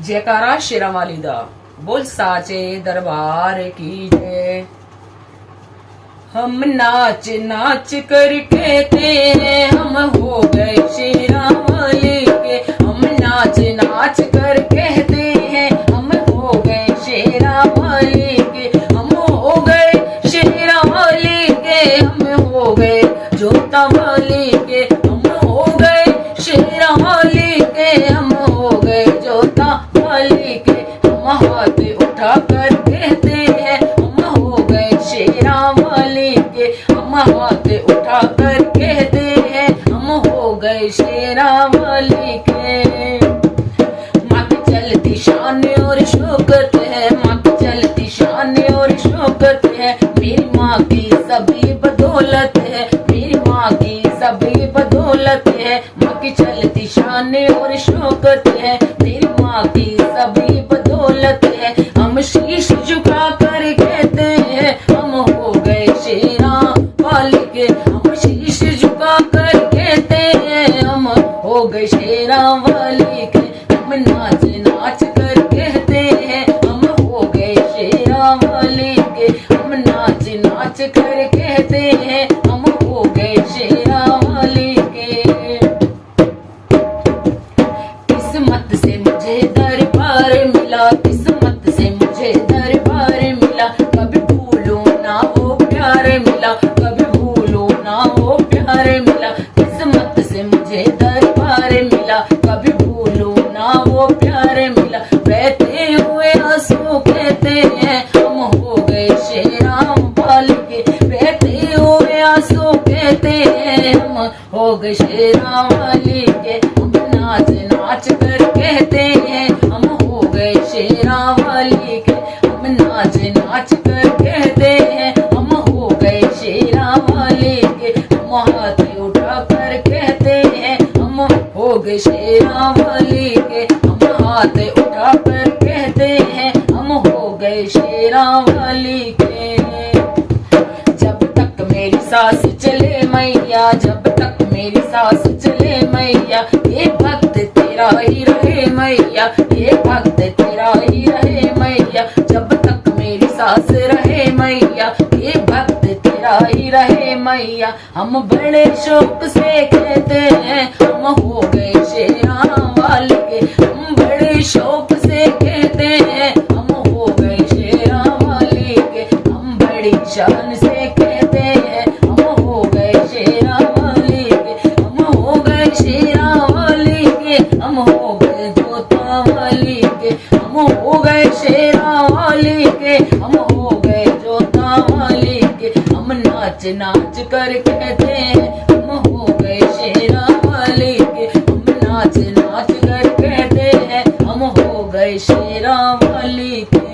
जयकारा शेरा वाली दा बोल साचे दरबार की जय। हम नाच नाच कर कहते हैं हम हो गए शेरा वाली के। हम नाच नाच कर कहते हैं हम हो गए शेरा वाली के। हम हो गए शेरा वाली के। हम हो गए जोता वाली के। हम हो गए शेरा वाली के। हम हो गए जोता वाली के। हम हाथ उठा कर कहते हैं हम हो गए शेरा वाली के। हम हाथ उठा कर कहते हैं हम हो गए शेरा वाली के। माँ की चलती शान और शौकत है। माँ की चलती शान और शौकत है। मेरी माँ की सभी बदौलत है। मेरी माँ की सभी बदौलत है। माँ की चलती शान और शौकत है। मेरी माँ की सभी बदौलत है। हम शीश झुका कर कहते हैं हम हो गए शेरा वाली के। हम शीश झुका कर कहते हैं हम हो गए शेरा वाली के। हम नाच नाच कर कहते हैं हम हो गए शेरा वाली के। हम नाच नाच कर कहते हैं हम हो गए शेरा वाली के। किस्मत से मुझे दरबार मिला। किस्मत से मुझे दरबार मिला। कभी भूलो ना वो प्यार मिला। कभी भूलो ना वो प्यार मिला। किस्मत से मुझे दरबार मिला। कभी भूलो ना वो प्यार मिला। बहते हुए आंसू कहते हैं हम हो गए शेरा वाली के। बहते हुए आंसू कहते हैं हम हो गए शेरा वाली के। हम नाच नाच कर कहते हैं हम हो गए शेरा वाली के। हम नाच नाच कर कहते हैं हम हो गए शेरा वाली के। हम हाथ उठा कर कहते हैं हम हो गए शेरा वाली के। हम हाथ उठा कर कहते हैं हम हो गए शेरा वाली के। जब तक मेरी सांस चले मैया। जब तक मेरी सांस चले मैया। ये भक्त तेरा ही रहे मैया। ये भक्त तेरा ही रहे मैया। जब तक मेरी सांस रहे मैया। ये भक्त तेरा ही रहे मैया। हम बड़े शौक से कहते हैं हम हो गए शेरा वाली के। हम बड़े शौक से कहते हैं हम हो गए शेरा वाली के। हम बड़ी शान से कहते हैं हम हो गए शेरा वाली के। हम हो गए शेरा वाली के। हम हो गए जोता वाली के। हम हो गए शेरा वाली के। हम हो गए जोता वाली के। हम नाच नाच कर कहते हैं हम हो गए शेरा वाली के। हम नाच नाच कर कहते हैं हम हो गए शेरा वाली के।